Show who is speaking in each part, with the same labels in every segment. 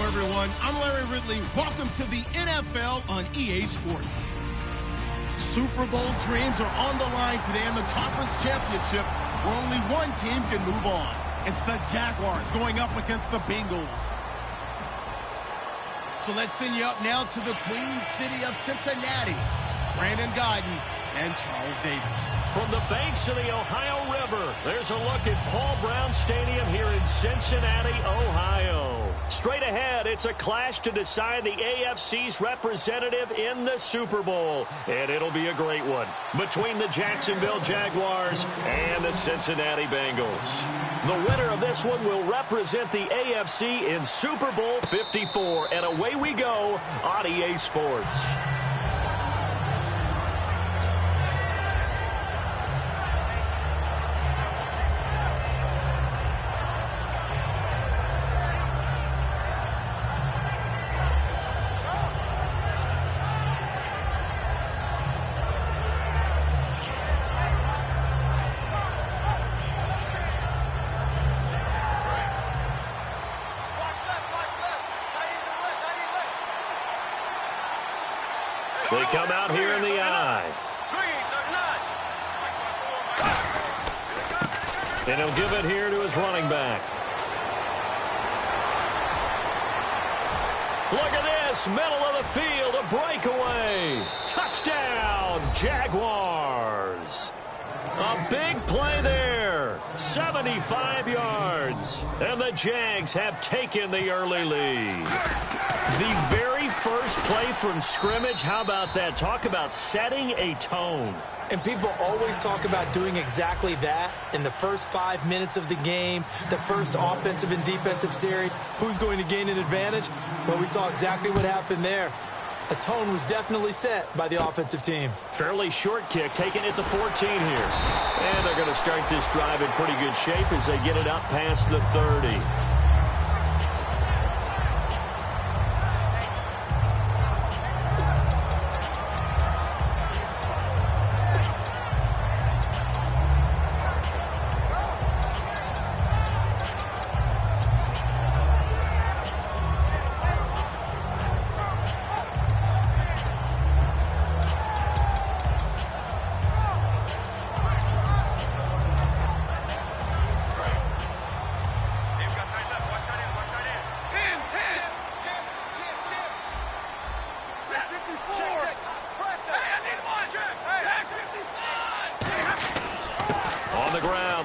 Speaker 1: everyone. I'm Larry Ridley. Welcome to the NFL on EA Sports. Super Bowl dreams are on the line today in the conference championship where only one team can move on. It's the Jaguars going up against the Bengals. So let's send you up now to the Queen City of Cincinnati. Brandon Gaudin and Charles Davis.
Speaker 2: From the banks of the Ohio River, there's a look at Paul Brown Stadium here in Cincinnati, Ohio. Straight ahead, it's a clash to decide the AFC's representative in the Super Bowl. And it'll be a great one between the Jacksonville Jaguars and the Cincinnati Bengals. The winner of this one will represent the AFC in Super Bowl 54. And away we go on EA Sports. They come out here in the eye. And he'll give it here to his running back. Look at this, middle of the field, a breakaway. Touchdown, Jaguars. A big play there, 75 yards. And the Jags have taken the early lead. The very first play from scrimmage, how about that? Talk about setting a tone.
Speaker 3: And people always talk about doing exactly that in the first 5 minutes of the game, the first offensive and defensive series. Who's going to gain an advantage? Well, we saw exactly what happened there. A tone was definitely set by the offensive team.
Speaker 2: Fairly short kick, taken at the 14 here. And they're going to start this drive in pretty good shape as they get it up past the 30.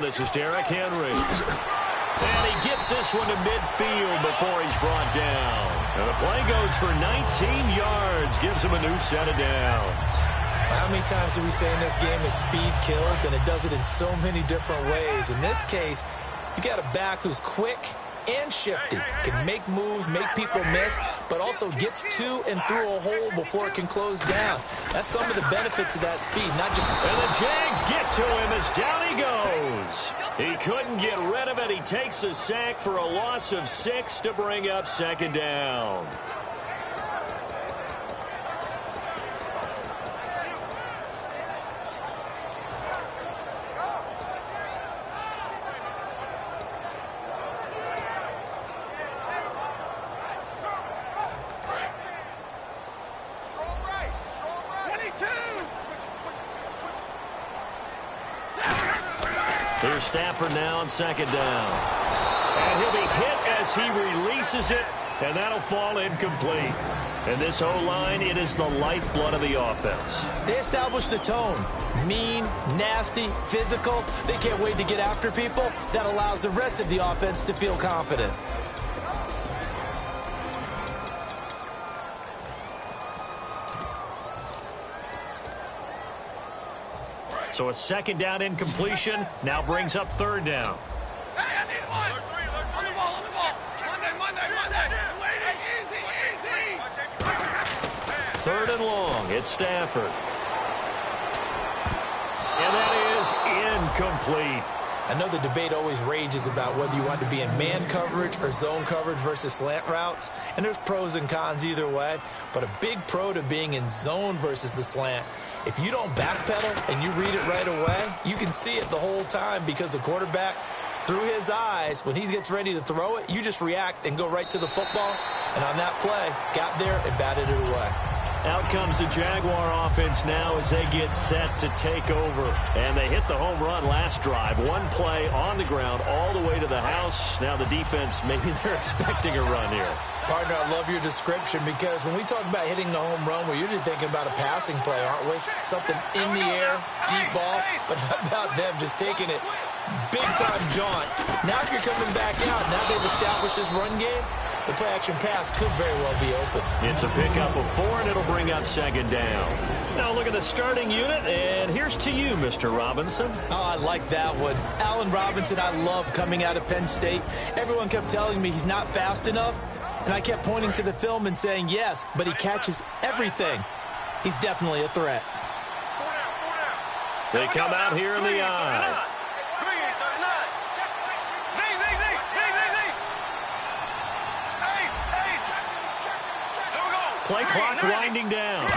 Speaker 2: This is Derrick Henry. And he gets this one to midfield before he's brought down. And the play goes for 19 yards, gives him a new set of downs.
Speaker 3: How many times do we say in this game that speed kills, and it does it in so many different ways? In this case, you got a back who's quick and shifty, can make moves, make people miss, but also gets to and through a hole before it can close down. That's some of the benefits of that speed, not just...
Speaker 2: And the Jags get to him as down he goes. He couldn't get rid of it. He takes a sack for a loss of 6 to bring up second down. Here's Stafford now on second down. And he'll be hit as he releases it, and that'll fall incomplete. And this O-line, it is the lifeblood of the offense.
Speaker 3: They establish the tone. Mean, nasty, physical. They can't wait to get after people. That allows the rest of the offense to feel confident.
Speaker 2: So a second down incompletion now brings up third down.
Speaker 4: Hey, I need one. On the ball, on the ball. Monday. Easy.
Speaker 2: Third and long, it's Stafford. And that is incomplete.
Speaker 3: I know the debate always rages about whether you want to be in man coverage or zone coverage versus slant routes, and there's pros and cons either way, but a big pro to being in zone versus the slant. If you don't backpedal and you read it right away, you can see it the whole time because the quarterback through his eyes, when he gets ready to throw it, you just react and go right to the football. And on that play, got there and batted it away.
Speaker 2: Out comes the Jaguar offense now as they get set to take over. And they hit the home run last drive. One play on the ground all the way to the house. Now the defense, maybe they're expecting a run here.
Speaker 3: Partner, I love your description because when we talk about hitting the home run, we're usually thinking about a passing play, aren't we? Something in the air, deep ball. But how about them just taking it big-time jaunt? Now if you're coming back out, now they've established this run game, the play-action pass could very well be open.
Speaker 2: It's a pickup of 4, and it'll bring up second down. Now look at the starting unit, and here's to you, Mr. Robinson.
Speaker 3: Oh, I like that one. Allen Robinson, I love coming out of Penn State. Everyone kept telling me he's not fast enough, and I kept pointing to the film and saying yes, but he catches everything. He's definitely a threat.
Speaker 2: They come out here in the eye. Play clock winding down.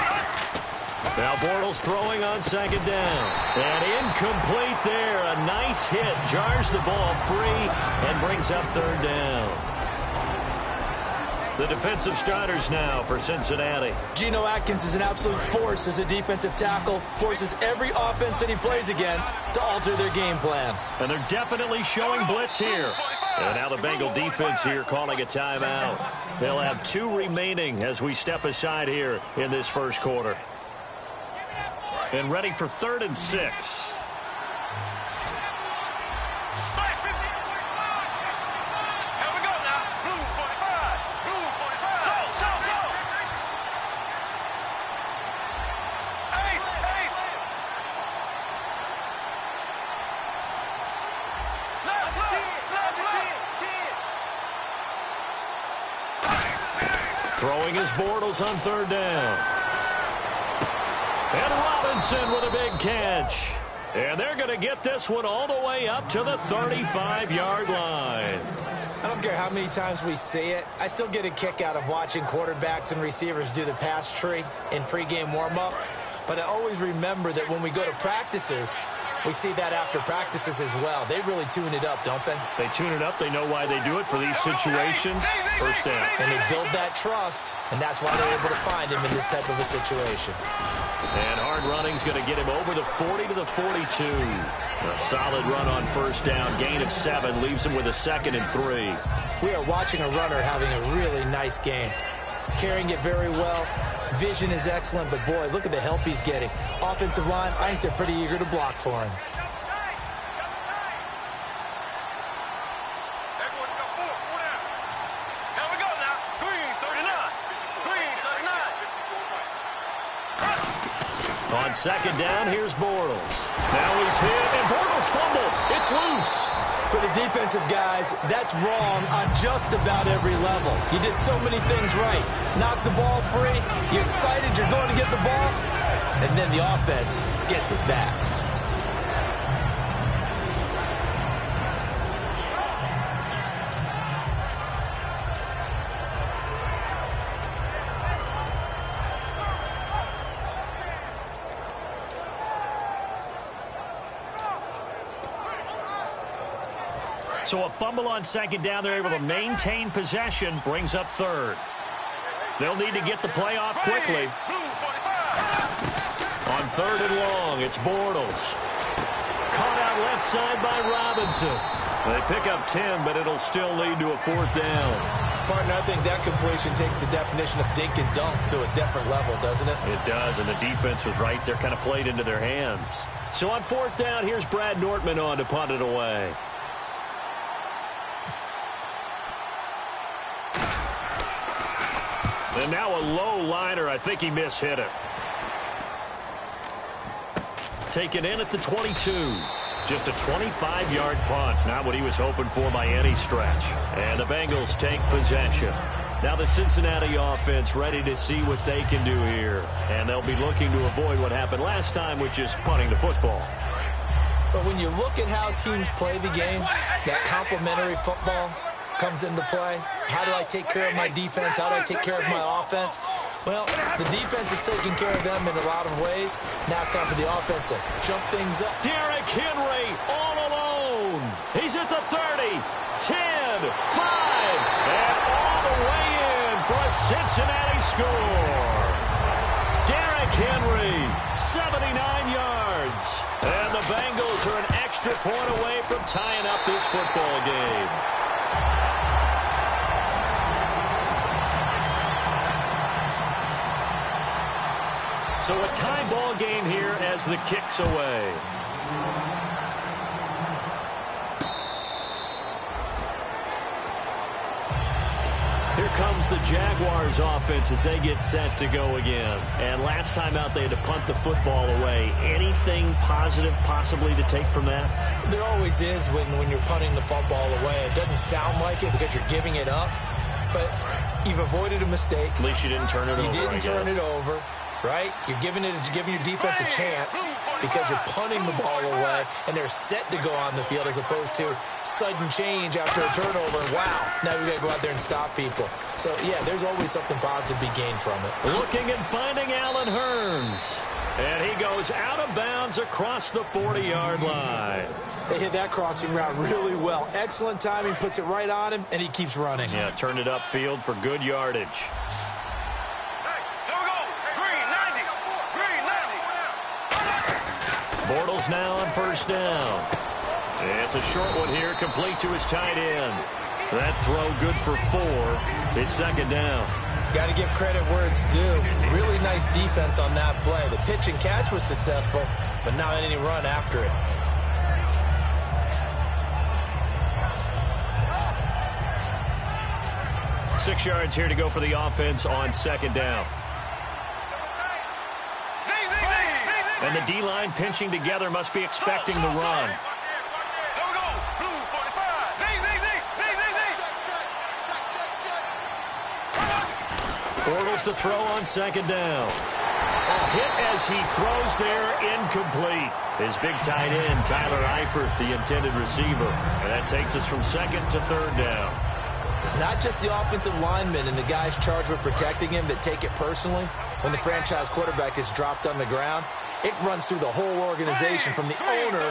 Speaker 2: Now Bortles throwing on second down. And incomplete there. A nice hit. Jars the ball free and brings up third down. The defensive starters now for Cincinnati.
Speaker 3: Geno Atkins is an absolute force as a defensive tackle. Forces every offense that he plays against to alter their game plan.
Speaker 2: And they're definitely showing blitz here. And now the Bengal defense here calling a timeout. They'll have 2 remaining as we step aside here in this first quarter. And ready for 3rd and 6. Throwing his Bortles on 3rd down. And Robinson with a big catch. And they're going to get this one all the way up to the 35-yard line.
Speaker 3: I don't care how many times we see it. I still get a kick out of watching quarterbacks and receivers do the pass tree in pregame warm-up. But I always remember that when we go to practices, we see that after practices as well. They really tune it up, don't they?
Speaker 2: They tune it up. They know why they do it for these situations. First down.
Speaker 3: And they build that trust, and that's why they're able to find him in this type of a situation.
Speaker 2: And hard running's going to get him over the 40 to the 42. A solid run on first down. Gain of 7 leaves him with a 2nd and 3.
Speaker 3: We are watching a runner having a really nice game. Carrying it very well. Vision is excellent, but boy, look at the help he's getting. Offensive line, I think they're pretty eager to block for him.
Speaker 2: On second down, here's Bortles. Now he's hit, and Bortles fumbled. It's loose.
Speaker 3: For the defensive guys, that's wrong on just about every level. You did so many things right. Knock the ball free. You're excited you're going to get the ball. And then the offense gets it back.
Speaker 2: So a fumble on second down. They're able to maintain possession. Brings up 3rd. They'll need to get the play off quickly. On 3rd and long, it's Bortles. Caught out left side by Robinson. They pick up 10, but it'll still lead to a 4th down.
Speaker 3: Partner, I think that completion takes the definition of dink and dunk to a different level, doesn't it?
Speaker 2: It does, and the defense was right there, kind of played into their hands. So on 4th down, here's Brad Nortman on to punt it away. And now a low liner. I think he mishit it. Taken in at the 22. Just a 25-yard punt. Not what he was hoping for by any stretch. And the Bengals take possession. Now the Cincinnati offense ready to see what they can do here. And they'll be looking to avoid what happened last time, which is punting the football.
Speaker 3: But when you look at how teams play the game, that complementary football comes into play. How do I take care of my defense? How do I take care of my offense? Well, the defense is taking care of them in a lot of ways. Now it's time for the offense to jump things up.
Speaker 2: Derrick Henry all alone. He's at the 30, 10, 5, and all the way in for a Cincinnati score. Derrick Henry, 79 yards. And the Bengals are an extra point away from tying up this football game. So a tie ball game here as the kick's away. Here comes the Jaguars offense as they get set to go again. And last time out they had to punt the football away. Anything positive possibly to take from that?
Speaker 3: There always is when you're punting the football away. It doesn't sound like it because you're giving it up. But you've avoided a mistake.
Speaker 2: At least you didn't turn it over.
Speaker 3: You didn't turn it over. Right? You're giving your defense a chance because you're punting the ball away and they're set to go on the field as opposed to sudden change after a turnover. And wow, now we got to go out there and stop people. So, yeah, there's always something positive to be gained from it.
Speaker 2: Looking and finding Allen Hurns. And he goes out of bounds across the 40-yard line.
Speaker 3: They hit that crossing route really well. Excellent timing, puts it right on him, and he keeps running.
Speaker 2: Yeah, turned it upfield for good yardage. Bortles now on first down. It's a short one here, complete to his tight end. That throw good for 4. It's second down.
Speaker 3: Got to give credit where it's due. Really nice defense on that play. The pitch and catch was successful, but not any run after it.
Speaker 2: Six yards here to go for the offense on second down. And the D-line pinching together must be expecting the run. Bortles to throw on second down. A hit as he throws there, incomplete. His big tight end, Tyler Eifert, the intended receiver. And that takes us from second to third down.
Speaker 3: It's not just the offensive linemen and the guys charged with protecting him that take it personally. When the franchise quarterback is dropped on the ground, it runs through the whole organization from the owner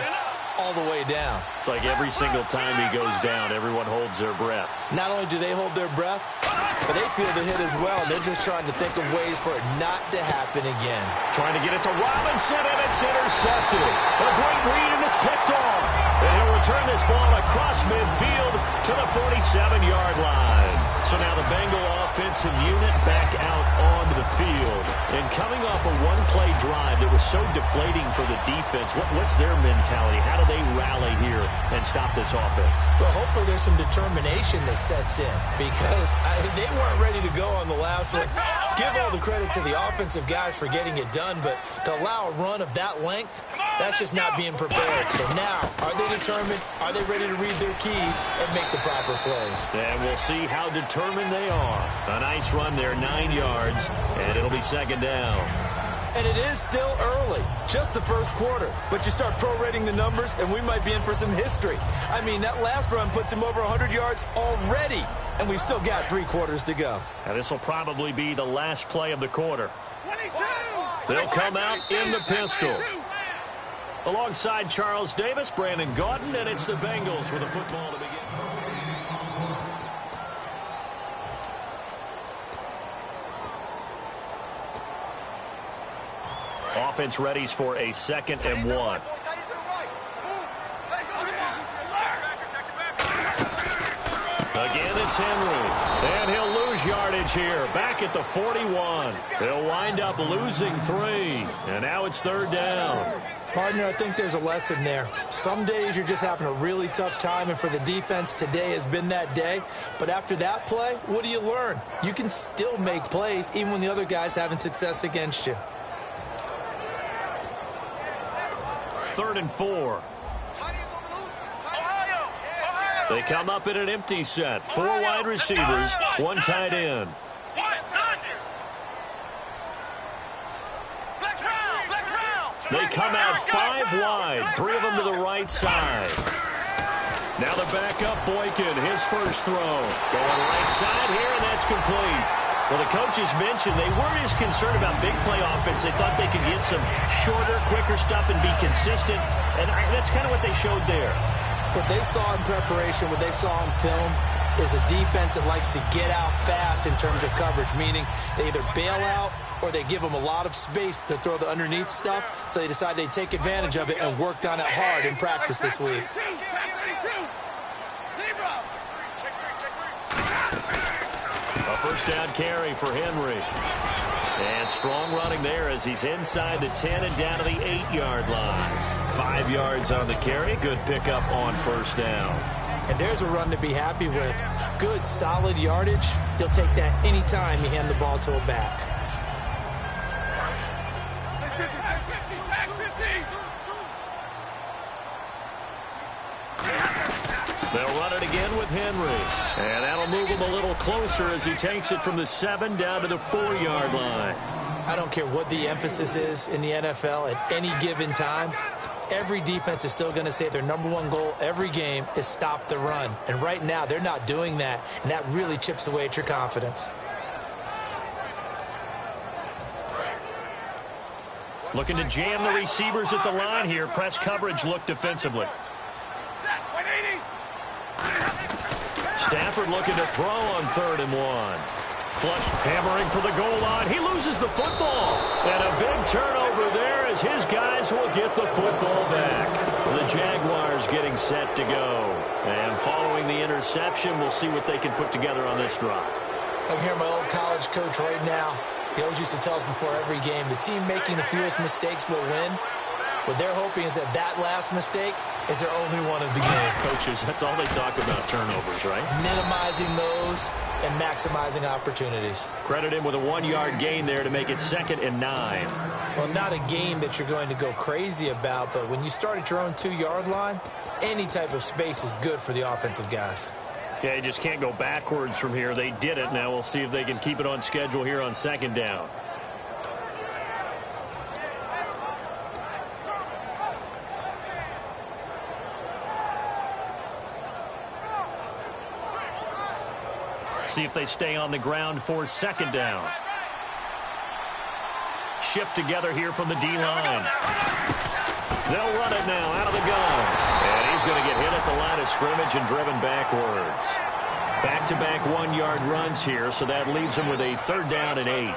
Speaker 3: all the way down.
Speaker 2: It's like every single time he goes down, everyone holds their breath.
Speaker 3: Not only do they hold their breath, but they feel the hit as well. They're just trying to think of ways for it not to happen again.
Speaker 2: Trying to get it to Robinson, and it's intercepted. A great read, and it's picked off. And he'll return this ball across midfield to the 47-yard line. So now the Bengal offensive unit back out onto the field. And coming off a one-play drive that was so deflating for the defense, what's their mentality? How do they rally here and stop this offense?
Speaker 3: Well, hopefully there's some determination that sets in because they weren't ready to go on the last one. Give all the credit to the offensive guys for getting it done, but to allow a run of that length, that's just not being prepared. So now, are they determined? Are they ready to read their keys and make the proper plays?
Speaker 2: And we'll see how determined they are. A nice run there, 9 yards, and it'll be second down.
Speaker 3: And it is still early, just the first quarter. But you start prorating the numbers, and we might be in for some history. I mean, that last run puts him over 100 yards already, and we've still got 3 quarters to go.
Speaker 2: And this will probably be the last play of the quarter. They'll come out in the pistol. Alongside Charles Davis, Brandon Gaudin, and it's the Bengals with a football to begin. Offense readies for a 2nd and 1. Again, it's Henry. And he'll lose yardage here. Back at the 41. They'll wind up losing 3. And now it's 3rd down.
Speaker 3: Partner, I think there's a lesson there. Some days you're just having a really tough time, and for the defense, today has been that day. But after that play, what do you learn? You can still make plays even when the other guy's having success against you.
Speaker 2: 3rd and 4. They come up in an empty set. 4 wide receivers, 1 tight end. They come out 5 wide, 3 of them to the right side. Now the backup, Boykin, his first throw. Going right side here, and that's complete. Well, the coaches mentioned they weren't as concerned about big play offense. They thought they could get some shorter, quicker stuff and be consistent. And that's kind of what they showed there.
Speaker 3: What they saw in preparation, what they saw in film, is a defense that likes to get out fast in terms of coverage, meaning they either bail out or they give them a lot of space to throw the underneath stuff, so they decided they'd take advantage of it and worked on it hard in practice this week.
Speaker 2: A first down carry for Henry. And strong running there as he's inside the 10 and down to the 8-yard line. 5 yards on the carry. Good pickup on first down.
Speaker 3: And there's a run to be happy with. Good, solid yardage. You'll take that anytime you hand the ball to a back.
Speaker 2: They'll run it again with Henry. And that'll move him a little closer as he takes it from the 7 down to the 4-yard line.
Speaker 3: I don't care what the emphasis is in the NFL at any given time. Every defense is still going to say their number one goal every game is stop the run. And right now, they're not doing that, and that really chips away at your confidence.
Speaker 2: Looking to jam the receivers at the line here. Press coverage look defensively. Stafford looking to throw on 3rd and 1. Flush hammering for the goal line. He loses the football. And a big turnover there as his guys will get the football back. The Jaguars getting set to go. And following the interception, we'll see what they can put together on this drive.
Speaker 3: I'm hearing my old college coach right now. He always used to tell us before every game, the team making the fewest mistakes will win. What they're hoping is that that last mistake is their only one of the game.
Speaker 2: Coaches, that's all they talk about, turnovers, right?
Speaker 3: Minimizing those and maximizing opportunities.
Speaker 2: Credit him with a 1-yard gain there to make it 2nd and 9.
Speaker 3: Well, not a game that you're going to go crazy about, but when you start at your own 2-yard line, any type of space is good for the offensive guys.
Speaker 2: Yeah, you just can't go backwards from here. They did it. Now we'll see if they can keep it on schedule here on 2nd down. See if they stay on the ground for 2nd down. Shift together here from the D-line. They'll run it now out of the gun. And he's going to get hit at the line of scrimmage and driven backwards. Back-to-back 1-yard runs here, so that leaves him with a 3rd down and 8.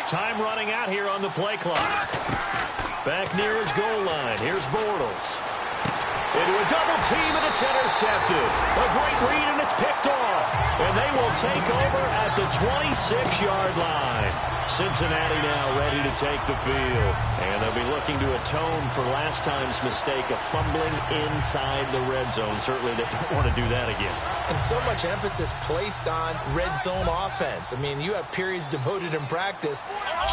Speaker 2: Time running out here on the play clock. Back near his goal line. Here's Bortles. Into a double team, and it's intercepted. A great read, and it's picked off. And they will take over at the 26-yard line. Cincinnati now ready to take the field. And they'll be looking to atone for last time's mistake of fumbling inside the red zone. Certainly they don't want to do that again.
Speaker 3: And so much emphasis placed on red zone offense. I mean, you have periods devoted in practice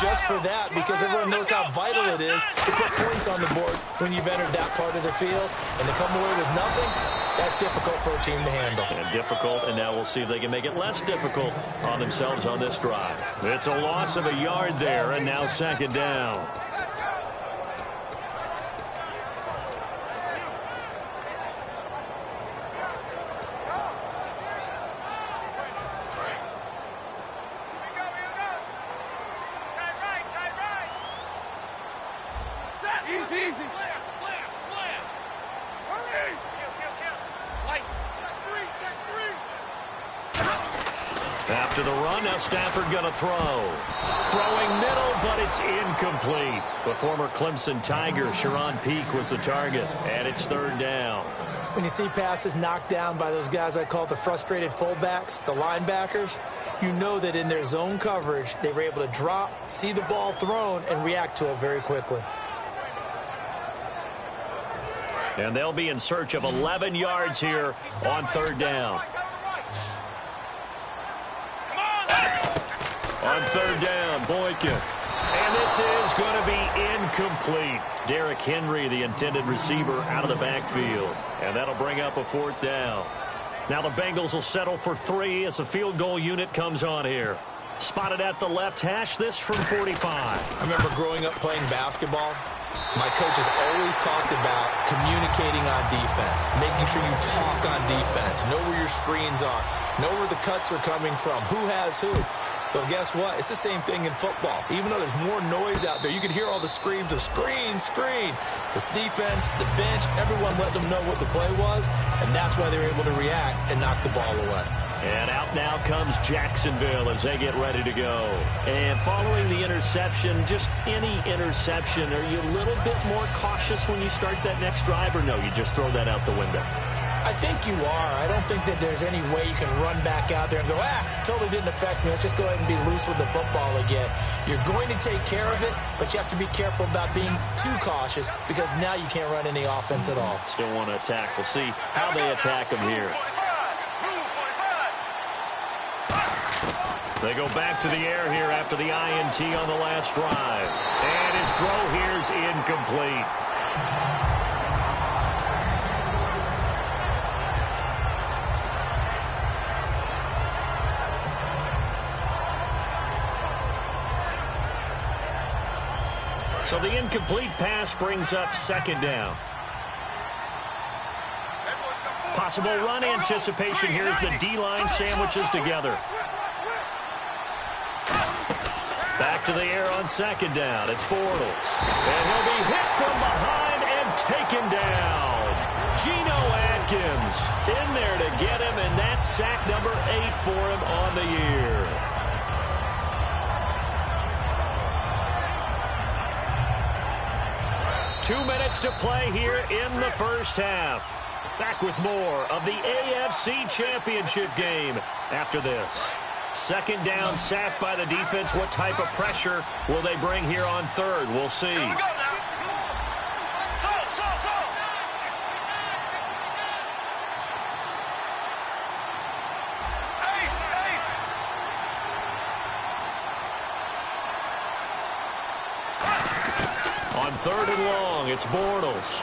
Speaker 3: just for that because everyone knows how vital it is to put points on the board when you've entered that part of the field. And to come away with nothing, that's difficult for a team to handle.
Speaker 2: And difficult, and now we'll see if they can make it less difficult on themselves on this drive. It's a loss of a yard there, and now 2nd down. After the run, now Stafford going to throw. Throwing middle, but it's incomplete. The former Clemson Tiger, Sharon Peak, was the target, and it's 3rd down.
Speaker 3: When you see passes knocked down by those guys I call the frustrated fullbacks, the linebackers, you know that in their zone coverage, they were able to drop, see the ball thrown, and react to it very quickly.
Speaker 2: And they'll be in search of 11 yards here on 3rd down. On 3rd down, Boykin. And this is going to be incomplete. Derrick Henry, the intended receiver, out of the backfield. And that'll bring up a 4th down. Now the Bengals will settle for 3 as the field goal unit comes on here. Spotted at the left hash, this from 45.
Speaker 3: I remember growing up playing basketball. My coach has always talked about communicating on defense, making sure you talk on defense, know where your screens are, know where the cuts are coming from, who has who. Well, guess what? It's the same thing in football. Even though there's more noise out there, you can hear all the screams of screen, screen. This defense, the bench, everyone let them know what the play was, and that's why they were able to react and knock the ball away.
Speaker 2: And out now comes Jacksonville as they get ready to go. And following the interception, just any interception, are you a little bit more cautious when you start that next drive, or no, you just throw that out the window?
Speaker 3: I think you are. I don't think that there's any way you can run back out there and go, totally didn't affect me. Let's just go ahead and be loose with the football again. You're going to take care of it, but you have to be careful about being too cautious because now you can't run any offense at all.
Speaker 2: Still want to attack. We'll see how they attack them here. They go back to the air here after the INT on the last drive. And his throw here is incomplete. So the incomplete pass brings up second down. Possible run anticipation here as the D-line sandwiches together. Back to the air on second down. It's Bortles. And he'll be hit from behind and taken down. Geno Atkins in there to get him, and that's sack number 8 for him on the year. Two minutes to play here in the first half. Back with more of the AFC Championship game after this. Second down, sacked by the defense. What type of pressure will they bring here on third? We'll see.
Speaker 4: Here we go now.
Speaker 2: On third and long, it's Bortles.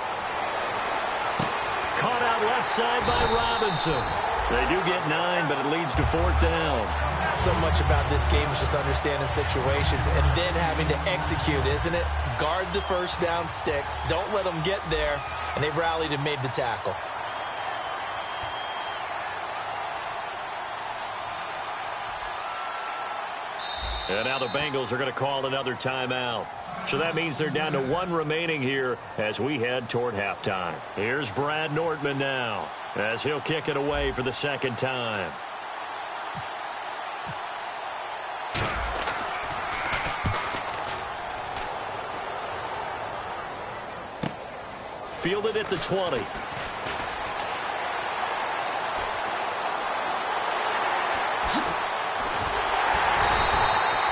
Speaker 2: Caught out left side by Robinson. They do get 9, but it leads to fourth down.
Speaker 3: So much about this game is just understanding situations and then having to execute, isn't it? Guard the first down sticks. Don't let them get there. And they rallied and made the tackle.
Speaker 2: And now the Bengals are going to call another timeout. So that means they're down to 1 remaining here as we head toward halftime. Here's Brad Nortman now as he'll kick it away for the second time. Fielded at the 20.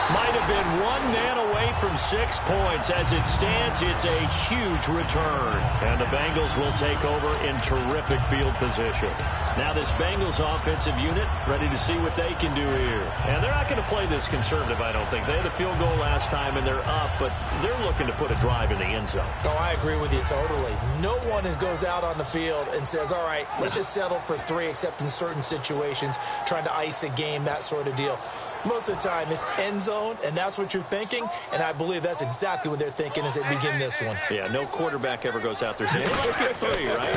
Speaker 2: Might have been 1 man away from 6 points. As it stands, it's a huge return. And the Bengals will take over in terrific field position. Now this Bengals offensive unit ready to see what they can do here. And they're not going to play this conservative, I don't think. They had a field goal last time, and they're up, but they're looking to put a drive in the end zone.
Speaker 3: Oh, I agree with you totally. No one goes out on the field and says, all right, let's just settle for 3, except in certain situations, trying to ice a game, that sort of deal. Most of the time, it's end zone, and that's what you're thinking, and I believe that's exactly what they're thinking as they begin this one.
Speaker 2: Yeah, no quarterback ever goes out there saying, hey, let's get 3, right?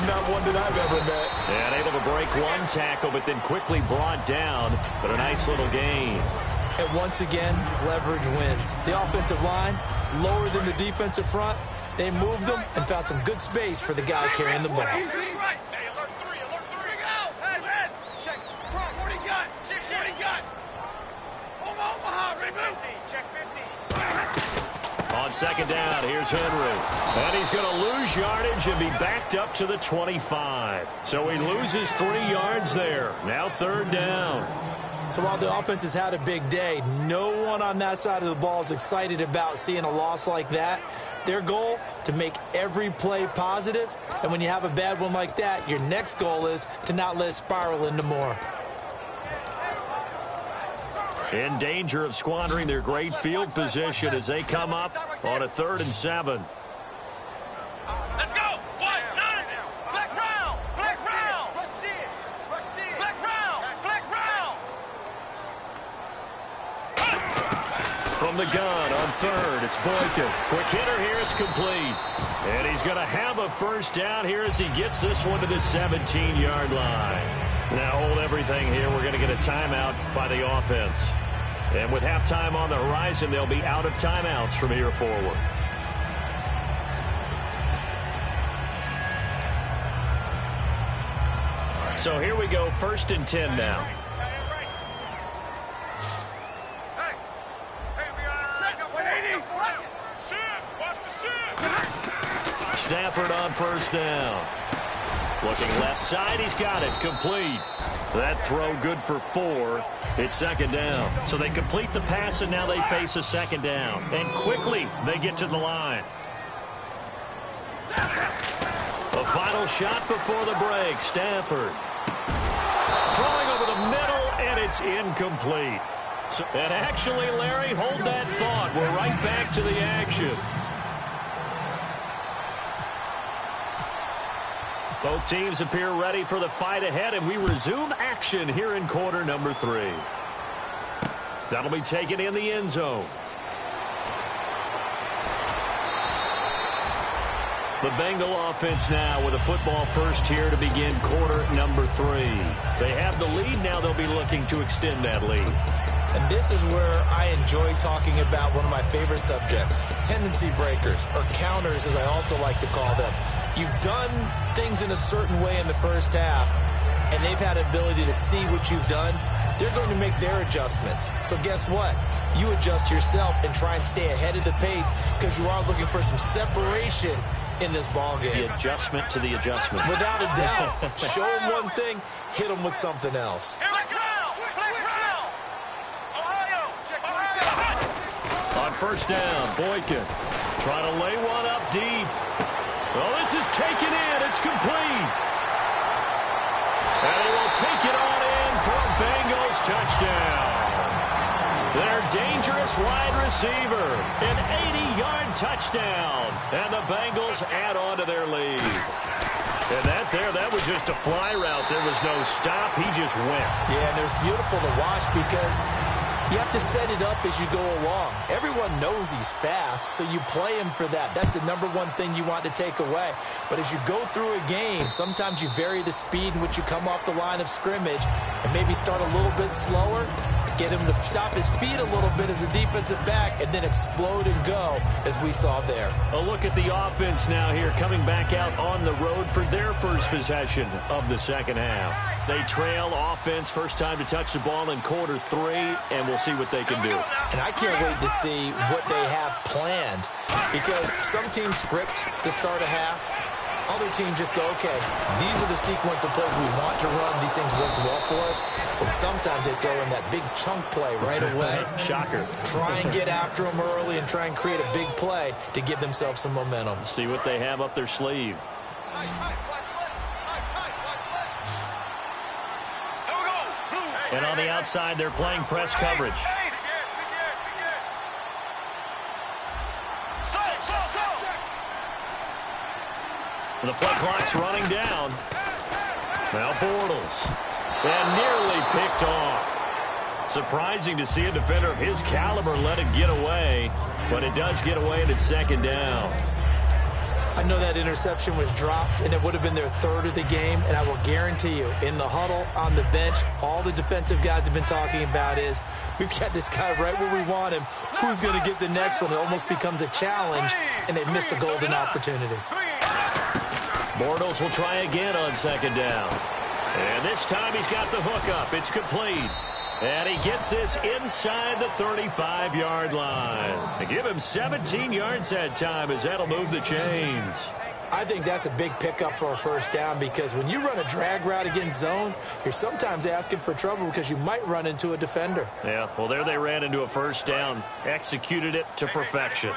Speaker 3: Not one that I've ever met.
Speaker 2: And able to break 1 tackle, but then quickly brought down, but a nice little gain.
Speaker 3: And once again, leverage wins. The offensive line, lower than the defensive front, they moved them and found some good space for the guy carrying the ball.
Speaker 2: On second down, here's Henry. And he's going to lose yardage and be backed up to the 25. So he loses 3 yards there. Now third down.
Speaker 3: So while the offense has had a big day, no one on that side of the ball is excited about seeing a loss like that. Their goal, to make every play positive. And when you have a bad one like that, your next goal is to not let it spiral into more.
Speaker 2: In danger of squandering their great field position as they come up on a 3rd and 7.
Speaker 4: Let's go. 1, 9. Flex round. Flex round. Flex round. Flex round.
Speaker 2: From From the gun on third, it's Boykin. Quick hitter here, it's complete. And he's going to have a first down here as he gets this one to the 17-yard line. Now hold everything here. We're going to get a timeout by the offense. And with halftime on the horizon, they'll be out of timeouts from here forward. So here we go, 1st and 10 now. Stafford on first down. Looking left side, he's got it, complete. That throw good for 4. It's 2nd down. So they complete the pass, and now they face a 2nd down. And quickly, they get to the line. A final shot before the break. Stafford throwing over the middle, and it's incomplete. And actually, Larry, hold that thought. We're right back to the action. Both teams appear ready for the fight ahead, and we resume action here in quarter number 3. That'll be taken in the end zone. The Bengal offense now with a football first here to begin quarter number 3. They have the lead. Now they'll be looking to extend that lead.
Speaker 3: And this is where I enjoy talking about one of my favorite subjects, tendency breakers, or counters as I also like to call them. You've done things in a certain way in the first half, and they've had an ability to see what you've done. They're going to make their adjustments. So guess what? You adjust yourself and try and stay ahead of the pace because you are looking for some separation in this ball game.
Speaker 2: The adjustment to the adjustment.
Speaker 3: Without a doubt. Show them one thing, hit them with something else.
Speaker 2: On first down, Boykin trying to lay one up deep. Well, this is taken in. It's complete. And he will take it on in for a Bengals touchdown. Their dangerous wide receiver, an 80-yard touchdown. And the Bengals add on to their lead. And that was just a fly route. There was no stop. He just went.
Speaker 3: Yeah, and it was beautiful to watch because you have to set it up as you go along. Everyone knows he's fast, so you play him for that. That's the number one thing you want to take away. But as you go through a game, sometimes you vary the speed in which you come off the line of scrimmage and maybe start a little bit slower, get him to stop his feet a little bit as a defensive back, and then explode and go, as we saw there.
Speaker 2: A look at the offense now here, coming back out on the road for their first possession of the second half. They trail offense, first time to touch the ball in quarter 3, and we'll see what they can do.
Speaker 3: And I can't wait to see what they have planned, because some teams script to start a half. Other teams just go, okay, these are the sequence of plays we want to run. These things worked well for us. And sometimes they throw in that big chunk play right away.
Speaker 2: Shocker.
Speaker 3: Try and get after them early and try and create a big play to give themselves some momentum.
Speaker 2: See what they have up their sleeve. And on the outside, they're playing press coverage. The play clock's running down. Now Bortles. And nearly picked off. Surprising to see a defender of his caliber let it get away. But it does get away, and it's second down.
Speaker 3: I know that interception was dropped, and it would have been their third of the game. And I will guarantee you, in the huddle, on the bench, all the defensive guys have been talking about is, we've got this guy right where we want him. Who's going to get the next one? It almost becomes a challenge, and they missed a golden opportunity.
Speaker 2: Bortles will try again on second down. And this time he's got the hook up. It's complete. And he gets this inside the 35-yard line. They give him 17 yards that time as that'll move the chains.
Speaker 3: I think that's a big pickup for a first down because when you run a drag route against zone, you're sometimes asking for trouble because you might run into a defender.
Speaker 2: Yeah, well, there they ran into a first down. Executed it to perfection.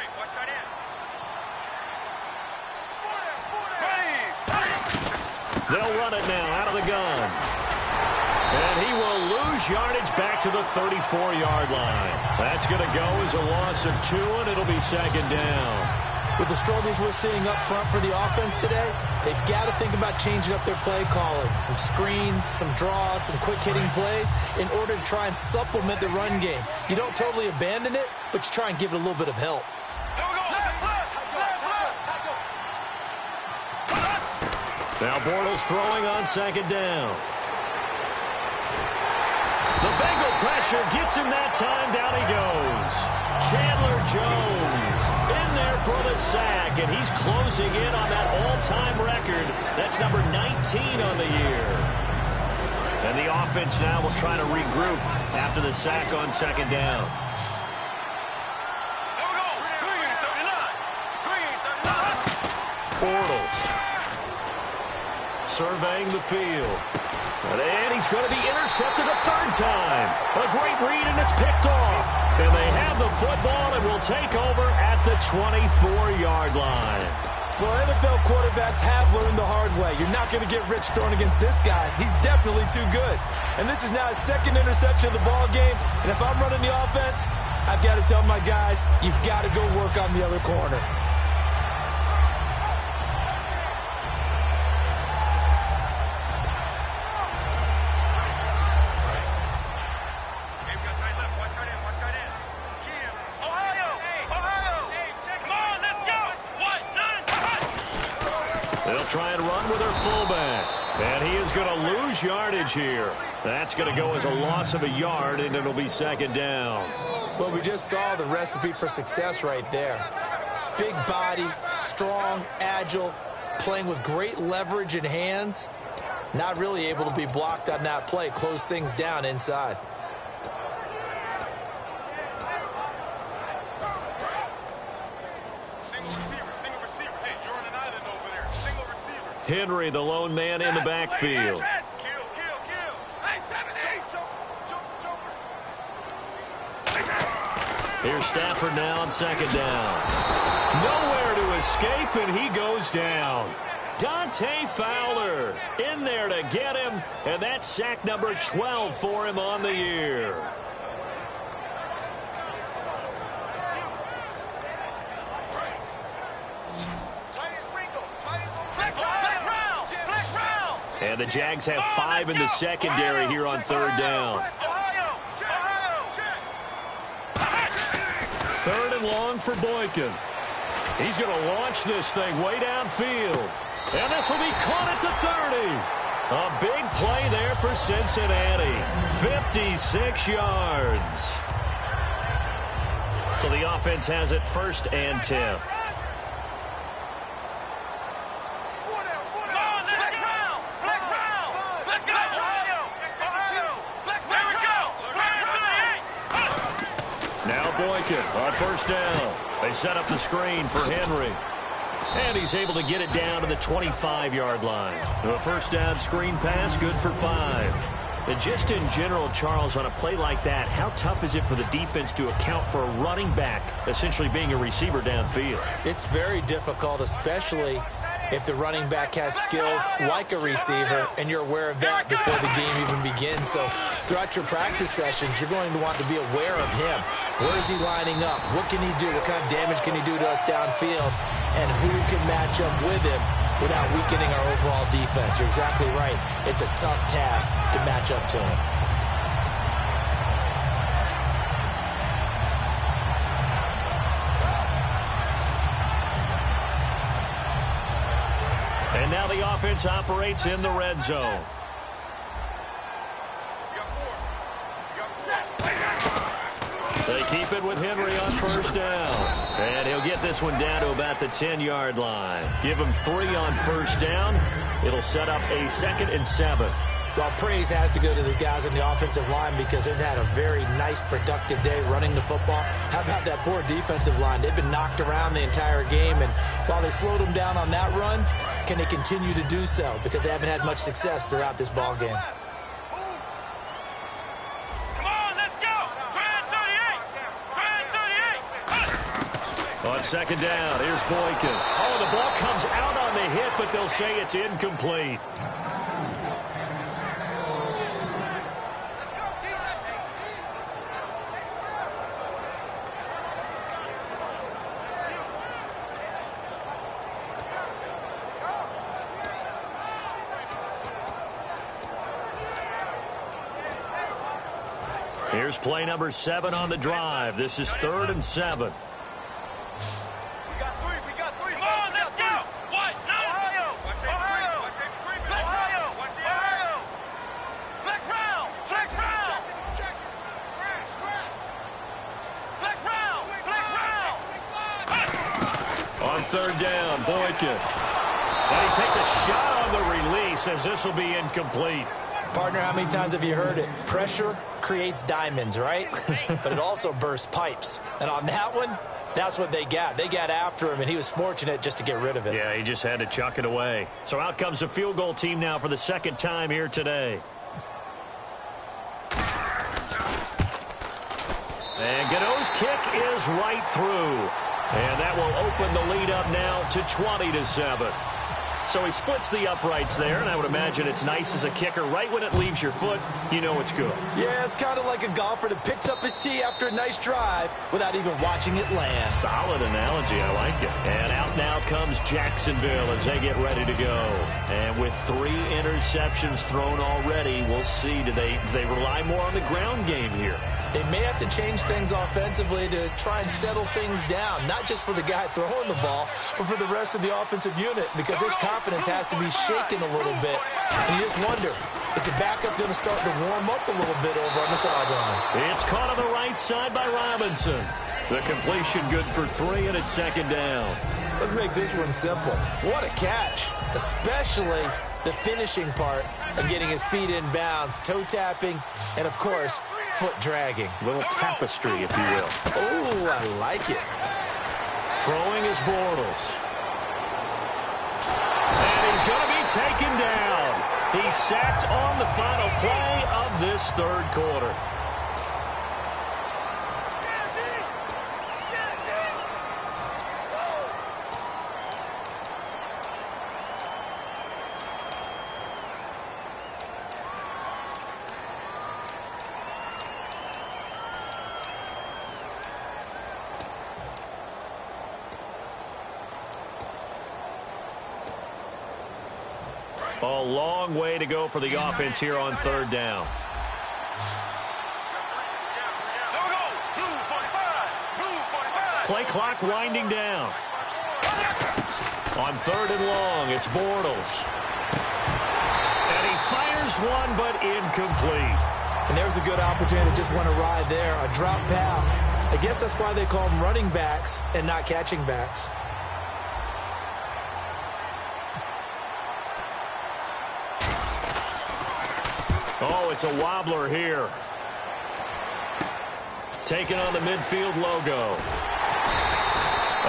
Speaker 2: They'll run it now out of the gun. And he will lose yardage back to the 34-yard line. That's going to go as a loss of 2, and it'll be second down.
Speaker 3: With the struggles we're seeing up front for the offense today, they've got to think about changing up their play calling. Some screens, some draws, some quick-hitting plays in order to try and supplement the run game. You don't totally abandon it, but you try and give it a little bit of help.
Speaker 2: Now Bortles throwing on second down. The Bengal pressure gets him that time. Down he goes. Chandler Jones in there for the sack, and he's closing in on that all-time record. That's number 19 on the year. And the offense now will try to regroup after the sack on second down. Bortles surveying the field. And he's going to be intercepted a third time. A great read, and it's picked off. And they have the football and will take over at the 24-yard line.
Speaker 3: Well, NFL quarterbacks have learned the hard way. You're not going to get rich throwing against this guy. He's definitely too good. And this is now his second interception of the ball game. And if I'm running the offense, I've got to tell my guys, you've got to go work on the other corner.
Speaker 2: Try and run with her fullback. And he is going to lose yardage here. That's going to go as a loss of a yard, and it'll be second down.
Speaker 3: Well, we just saw the recipe for success right there. Big body, strong, agile, playing with great leverage in hands. Not really able to be blocked on that play. Close things down inside.
Speaker 2: Henry, the lone man in the backfield. Here's Stafford now on second down. Nowhere to escape, and he goes down. Dante Fowler in there to get him, and that's sack number 12 for him on the year. And the Jags have 5 in the secondary here on third down. Third and long for Boykin. He's going to launch this thing way downfield. And this will be caught at the 30. A big play there for Cincinnati. 56 yards. So the offense has it first and 10. Boykin on first down. They set up the screen for Henry. And he's able to get it down to the 25-yard line. A first down screen pass, good for 5. And just in general, Charles, on a play like that, how tough is it for the defense to account for a running back essentially being a receiver downfield?
Speaker 3: It's very difficult, especially if the running back has skills like a receiver, and you're aware of that before the game even begins. So throughout your practice sessions, you're going to want to be aware of him. Where is he lining up? What can he do? What kind of damage can he do to us downfield? And who can match up with him without weakening our overall defense? You're exactly right. It's a tough task to match up to him.
Speaker 2: And now the offense operates in the red zone. They keep it with Henry on first down. And he'll get this one down to about the 10-yard line. Give him 3 on first down. It'll set up a 2nd and 7.
Speaker 3: Well, praise has to go to the guys on the offensive line because they've had a very nice, productive day running the football. How about that poor defensive line? They've been knocked around the entire game, and while they slowed them down on that run, can they continue to do so? Because they haven't had much success throughout this ball game.
Speaker 2: On second down, here's Boykin. Oh, the ball comes out on the hit, but they'll say it's incomplete. Here's play number 7 on the drive. This is 3rd and 7.
Speaker 4: We got three. Come on, let's go. What? No. Ohio. Flex round.
Speaker 2: On 3rd down, Boykin. And he takes a shot on the release as this will be incomplete.
Speaker 3: Partner, how many times have you heard it? Pressure creates diamonds, right? But it also bursts pipes. And on that one, that's what they got. They got after him, and he was fortunate just to get rid of it.
Speaker 2: Yeah, he just had to chuck it away. So out comes the field goal team now for the 2nd time here today. And Gano's kick is right through. And that will open the lead up now to 20-7. So he splits the uprights there, and I would imagine it's nice as a kicker. Right when it leaves your foot, you know it's good.
Speaker 3: Yeah, it's kind of like a golfer that picks up his tee after a nice drive without even watching it land.
Speaker 2: Solid analogy. I like it. And out now comes Jacksonville as they get ready to go. And with 3 interceptions thrown already, we'll see. Do they rely more on the ground game here?
Speaker 3: They may have to change things offensively to try and settle things down, not just for the guy throwing the ball, but for the rest of the offensive unit, because his confidence has to be shaken a little bit. And you just wonder, is the backup going to start to warm up a little bit over on the sideline?
Speaker 2: It's caught on the right side by Robinson. The completion good for 3, and it's 2nd down.
Speaker 3: Let's make this one simple. What a catch, especially the finishing part of getting his feet in bounds, toe tapping, and, of course, foot dragging.
Speaker 2: A little tapestry, if you will.
Speaker 3: Oh, I like it.
Speaker 2: Throwing is Bortles. And he's going to be taken down. He's sacked on the final play of this 3rd quarter. A long way to go for the offense here on 3rd down. Play clock winding down. On 3rd and long, it's Bortles. And he fires one, but incomplete.
Speaker 3: And there's a good opportunity to just want to ride there. A drop pass. I guess that's why they call them running backs and not catching backs.
Speaker 2: Oh, it's a wobbler here. Taking on the midfield logo.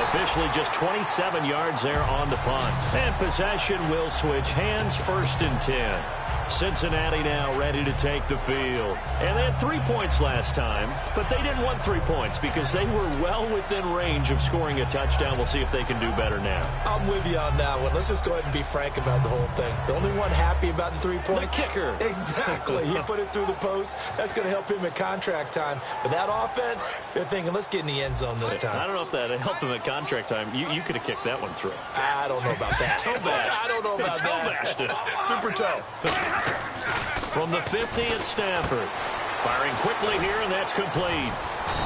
Speaker 2: Officially just 27 yards there on the punt. And possession will switch hands, 1st and 10. Cincinnati now ready to take the field. And they had 3 points last time, but they didn't want 3 points because they were well within range of scoring a touchdown. We'll see if they can do better now.
Speaker 3: I'm with you on that one. Let's just go ahead and be frank about the whole thing. The only one happy about the 3-point.
Speaker 2: The kicker.
Speaker 3: Exactly. He put it through the post. That's going to help him at contract time. But that offense, they're thinking, let's get in the end zone this time.
Speaker 2: I don't know if that helped him at contract time. You could have kicked that one through.
Speaker 3: I don't know about that.
Speaker 2: Toe bash.
Speaker 3: I don't know about
Speaker 2: toe
Speaker 3: that.
Speaker 2: bashed it.
Speaker 3: Super toe.
Speaker 2: From the 50 at Stafford. Firing quickly here, and that's complete.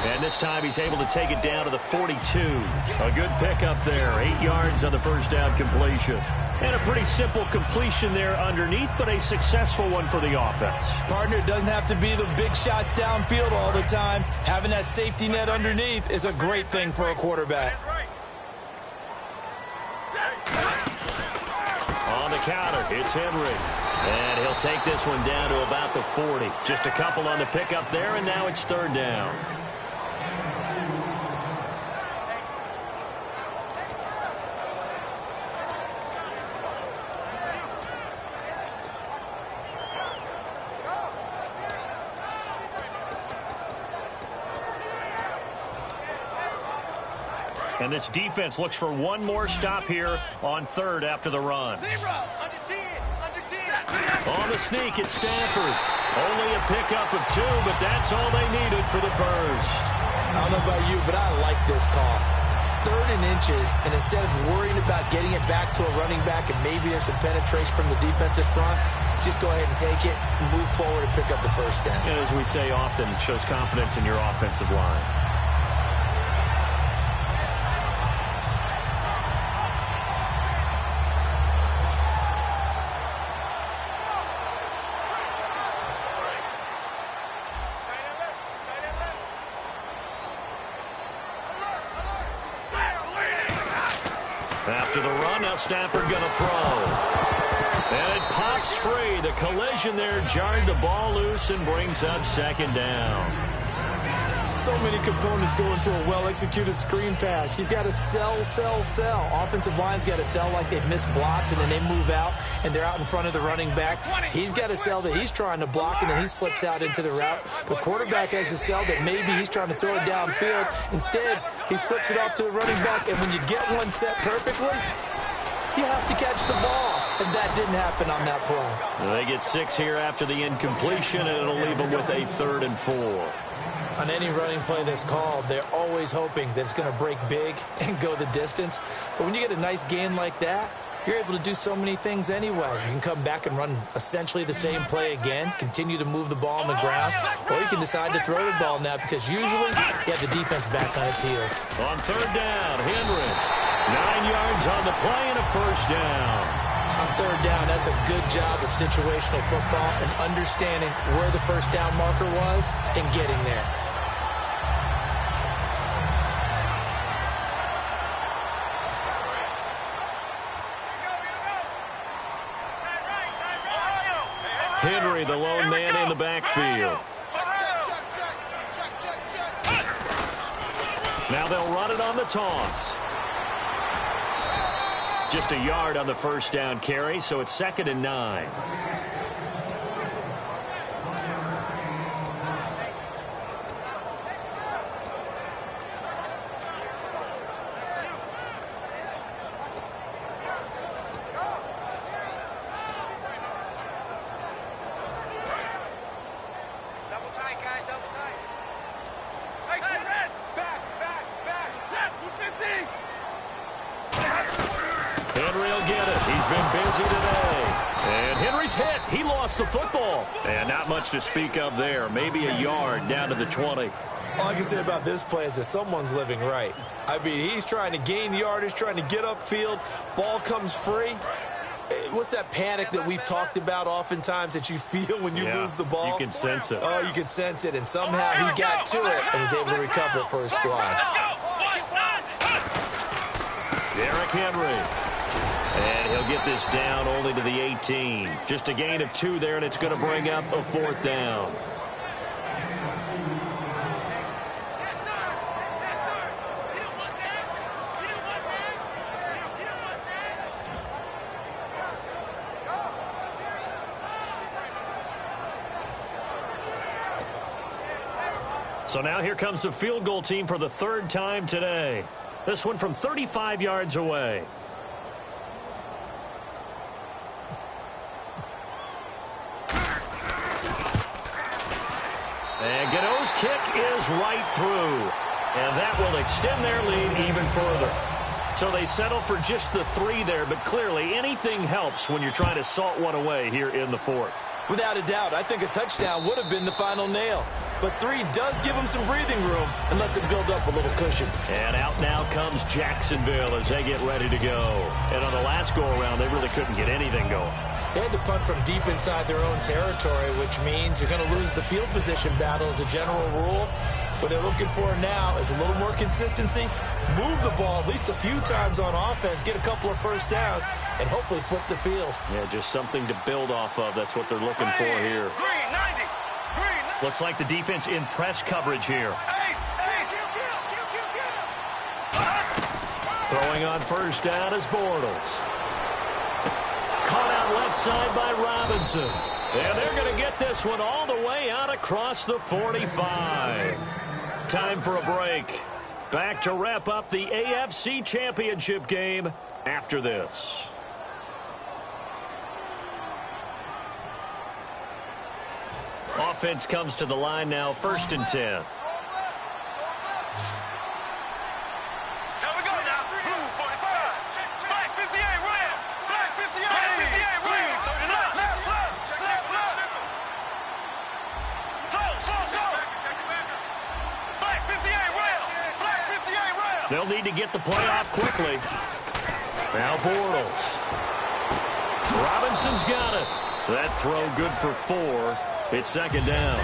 Speaker 2: And this time he's able to take it down to the 42. A good pickup there. 8 yards on the 1st down completion. And a pretty simple completion there underneath, but a successful one for the offense.
Speaker 3: Partner, it doesn't have to be the big shots downfield all the time. Having that safety net underneath is a great thing for a quarterback.
Speaker 2: On the counter, it's Henry. And he'll take this one down to about the 40. Just a couple on the pickup there, and now it's 3rd down. And this defense looks for one more stop here on 3rd after the run. On the sneak, it's Stafford. Only a pickup of 2, but that's all they needed for the 1st.
Speaker 3: I don't know about you, but I like this call. 3rd and inches, and instead of worrying about getting it back to a running back and maybe there's some penetration from the defensive front, just go ahead and take it, move forward, and pick up the first down.
Speaker 2: And as we say often, it shows confidence in your offensive line. After the run, now Stafford going to throw. And it pops free. The collision there jarred the ball loose and brings up second down.
Speaker 3: So many components go into a well-executed screen pass. You've got to sell, sell, sell. Offensive line's got to sell like they've missed blocks, and then they move out, and they're out in front of the running back. He's got to sell that he's trying to block, and then he slips out into the route. The quarterback has to sell that maybe he's trying to throw it downfield. Instead, he slips it off to the running back, and when you get one set perfectly, you have to catch the ball. And that didn't happen on that play.
Speaker 2: They get 6 here after the incompletion, and it'll leave them with a 3rd and 4.
Speaker 3: On any running play that's called, they're always hoping that it's going to break big and go the distance. But when you get a nice gain like that, you're able to do so many things anyway. You can come back and run essentially the same play again, continue to move the ball on the ground, or you can decide to throw the ball now because usually you have the defense back on its heels.
Speaker 2: On 3rd down, Henry. 9 yards on the play and a 1st down.
Speaker 3: On 3rd down, that's a good job of situational football and understanding where the 1st down marker was and getting there.
Speaker 2: Henry, the lone man in the backfield. Now they'll run it on the toss. Just a yard on the 1st down carry, so it's 2nd and 9. The football. And not much to speak of there. Maybe a yard down to the 20.
Speaker 3: All I can say about this play is that someone's living right. I mean, he's trying to gain yardage, trying to get upfield. Ball comes free. What's that panic that we've talked about oftentimes that you feel when you lose the ball?
Speaker 2: You can sense it.
Speaker 3: Oh, you can sense it. And somehow he got to it and was able to recover it for his squad.
Speaker 2: Derrick Henry. And he'll get this down only to the 18. Just a gain of 2 there, and it's going to bring up a 4th down. So now here comes the field goal team for the 3rd time today. This one from 35 yards away. And Gano's kick is right through. And that will extend their lead even further. So they settle for just the 3 there, but clearly anything helps when you're trying to salt one away here in the 4th.
Speaker 3: Without a doubt, I think a touchdown would have been the final nail. But 3 does give them some breathing room and lets them build up a little cushion.
Speaker 2: And out now comes Jacksonville as they get ready to go. And on the last go-around, they really couldn't get anything going.
Speaker 3: They had to punt from deep inside their own territory, which means you're going to lose the field position battle as a general rule. What they're looking for now is a little more consistency, move the ball at least a few times on offense, get a couple of 1st downs, and hopefully flip the field.
Speaker 2: Yeah, just something to build off of. That's what they're looking for here. Looks like the defense in press coverage here. Throwing on 1st down is Bortles. Caught out left side by Robinson. And they're going to get this one all the way out across the 45. Time for a break. Back to wrap up the AFC Championship game after this. Offense comes to the line now, 1st and 10. They'll need to get the play off quickly. Now Bortles. Robinson's got it. That throw good for 4. It's second down.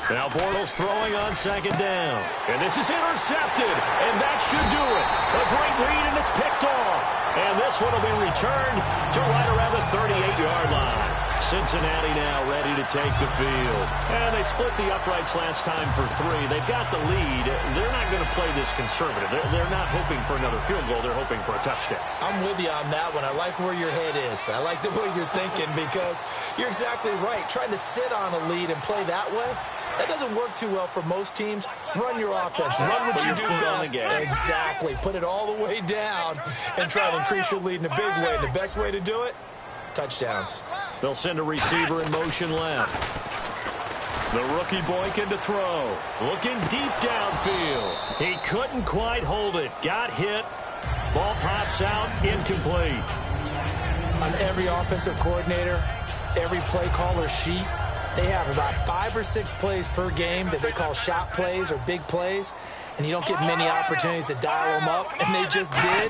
Speaker 2: Now Bortles throwing on second down. And this is intercepted. And that should do it. A great read, and it's picked off. And this one will be returned to right around the 38-yard line. Cincinnati now ready to take the field. And they split the uprights last time for 3. They've got the lead. They're not going to play this conservative. They're not hoping for another field goal. They're hoping for a touchdown.
Speaker 3: I'm with you on that one. I like where your head is. I like the way you're thinking because you're exactly right. Trying to sit on a lead and play that way, that doesn't work too well for most teams. Run your offense. Run what you do best. Exactly. Put it all the way down and try to increase your lead in a big way. And the best way to do it, touchdowns.
Speaker 2: They'll send a receiver in motion left. The rookie Boykin to throw. Looking deep downfield. He couldn't quite hold it. Got hit. Ball pops out. Incomplete.
Speaker 3: On every offensive coordinator, every play caller sheet, they have about 5 or 6 plays per game that they call shot plays or big plays, and you don't get many opportunities to dial them up, and they just did,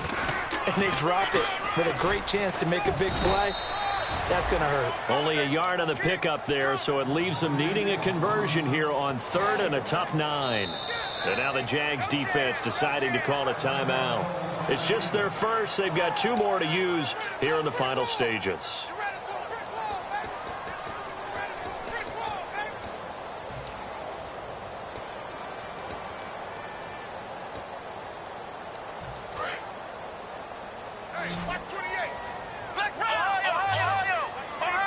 Speaker 3: and they drop it with a great chance to make a big play. That's going to hurt.
Speaker 2: Only a yard on the pickup there, so it leaves them needing a conversion here on 3rd and a tough 9. And now the Jags defense deciding to call a timeout. It's just their first. They've got 2 more to use here in the final stages.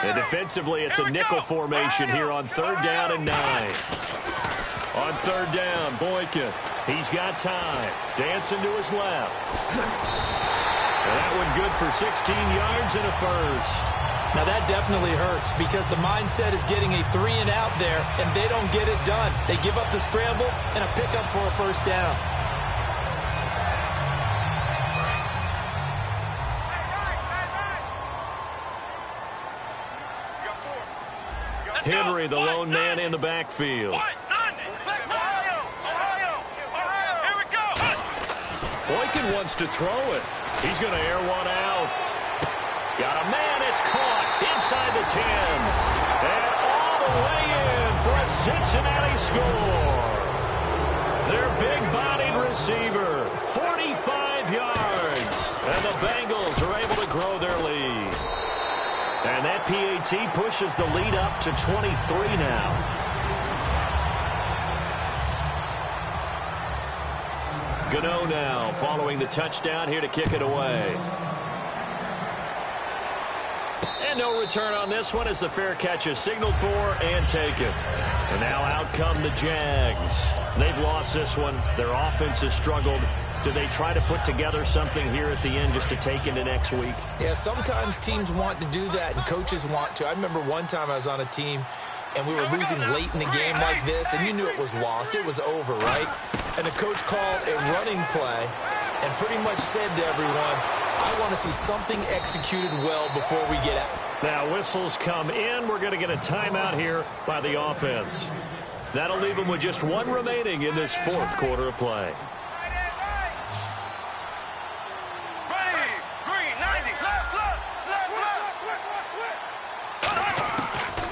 Speaker 2: And defensively, it's a nickel formation here on 3rd down and 9. On 3rd down, Boykin. He's got time. Dancing to his left. And that one good for 16 yards and a first.
Speaker 3: Now that definitely hurts because the mindset is getting a 3 and out there, and they don't get it done. They give up the scramble and a pickup for a first down.
Speaker 2: Henry, the lone man in the backfield. Boykin wants to throw it. He's going to air one out. Got a man. It's caught inside the 10. And all the way in for a Cincinnati score. Their big-bodied receiver, 45 yards. And the Bengals are able to grow their lead. And that PAT pushes the lead up to 23 now. Gano now following the touchdown here to kick it away. And no return on this one as the fair catch is signaled for and taken. And now out come the Jags. They've lost this one. Their offense has struggled. Do they try to put together something here at the end just to take into next week?
Speaker 3: Yeah, sometimes teams want to do that and coaches want to. I remember one time I was on a team and we were losing late in the game like this, and you knew it was lost. It was over, right? And the coach called a running play and pretty much said to everyone, I want to see something executed well before we get out.
Speaker 2: Now whistles come in. We're going to get a timeout here by the offense. That'll leave them with just 1 remaining in this 4th quarter of play.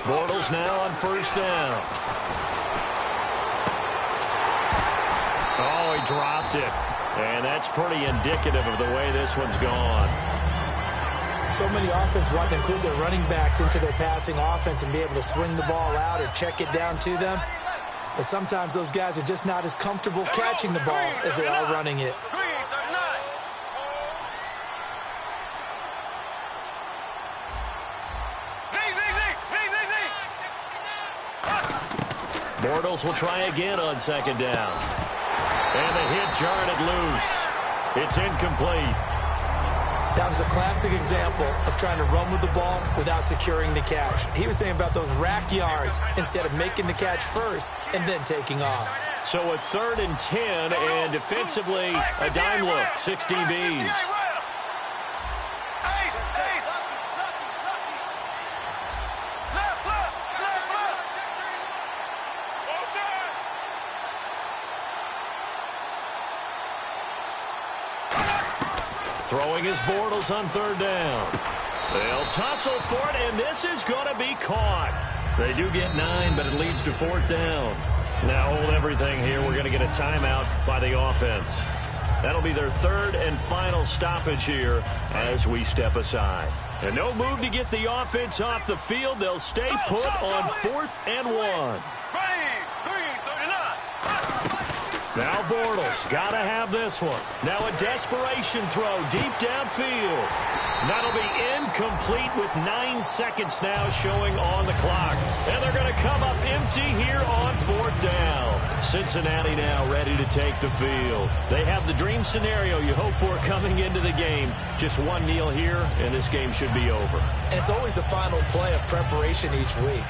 Speaker 2: Bortles now on 1st down. Oh, he dropped it. And that's pretty indicative of the way this one's gone.
Speaker 3: So many offense want to include their running backs into their passing offense and be able to swing the ball out or check it down to them. But sometimes those guys are just not as comfortable catching the ball as they are running it.
Speaker 2: Bortles will try again on 2nd down. And the hit jarred it loose. It's incomplete.
Speaker 3: That was a classic example of trying to run with the ball without securing the catch. He was thinking about those rack yards instead of making the catch first and then taking off.
Speaker 2: So a 3rd and 10, and defensively, a dime look, 6 DBs. Throwing his Bortles on third down. They'll tussle for it, and this is going to be caught. They do get 9, but it leads to fourth down. Now hold everything here. We're going to get a timeout by the offense. That'll be their third and final stoppage here as we step aside. And no move to get the offense off the field. They'll stay put on 4th and 1. Now Bortles, got to have this one. Now a desperation throw deep downfield. That'll be incomplete with 9 seconds now showing on the clock. And they're going to come up empty here on 4th down. Cincinnati now ready to take the field. They have the dream scenario you hope for coming into the game. Just one kneel here, and this game should be over.
Speaker 3: And it's always the final play of preparation each week.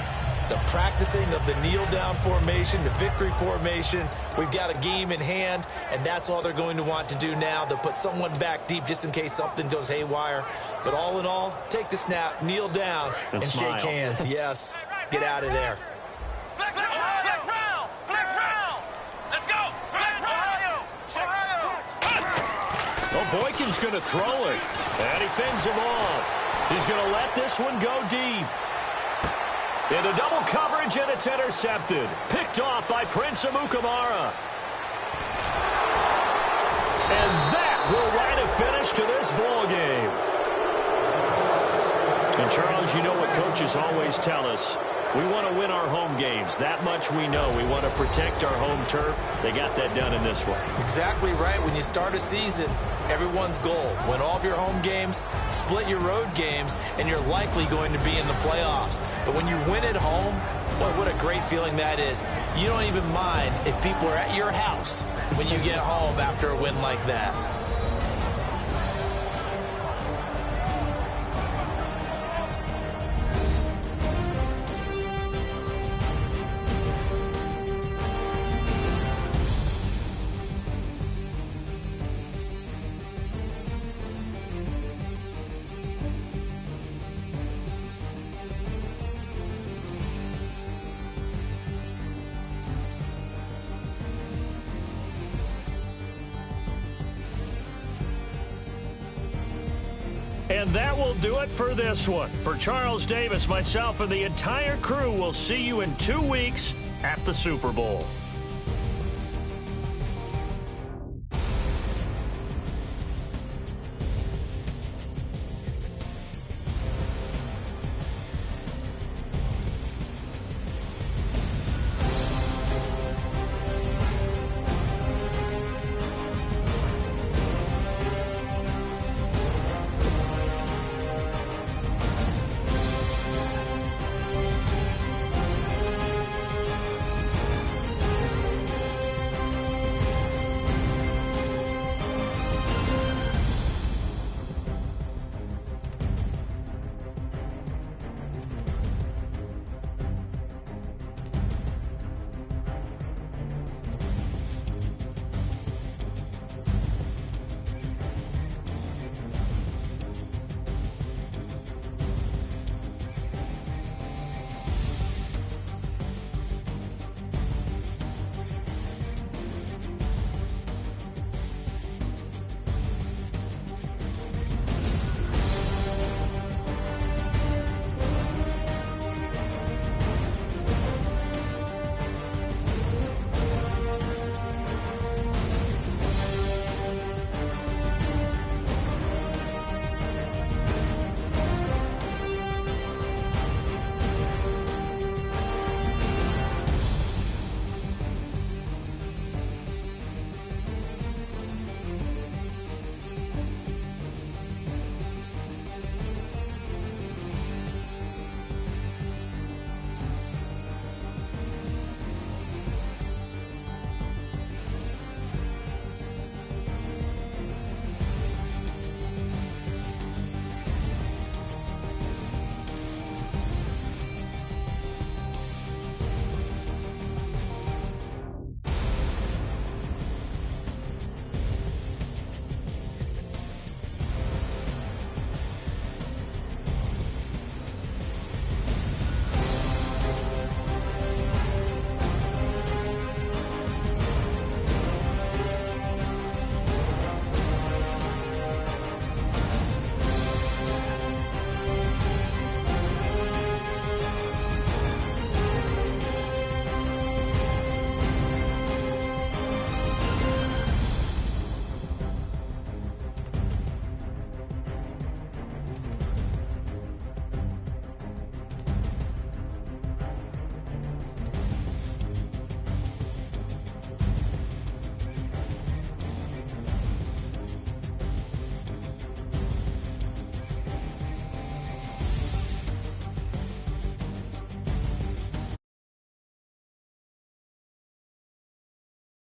Speaker 3: The practicing of the kneel-down formation, the victory formation. We've got a game in hand, and that's all they're going to want to do now. They'll put someone back deep just in case something goes haywire. But all in all, take the snap, kneel down, and shake hands. Yes, get out of there.
Speaker 4: Flex round! Let's go! Flex Ohio!
Speaker 2: Oh, Boykin's going to throw it, and he fends him off. He's going to let this one go deep. Into double coverage, and it's intercepted. Picked off by Prince Amukamara. And that will write a finish to this ball game. And, Charles, you know what coaches always tell us. We want to win our home games. That much we know. We want to protect our home turf. They got that done in this one.
Speaker 3: Exactly right. When you start a season, everyone's goal: win all of your home games, split your road games, and you're likely going to be in the playoffs. But when you win at home, boy, what a great feeling that is. You don't even mind if people are at your house when you get home after a win like that.
Speaker 2: And that will do it for this one. For Charles Davis, myself, and the entire crew, we'll see you in 2 weeks at the Super Bowl.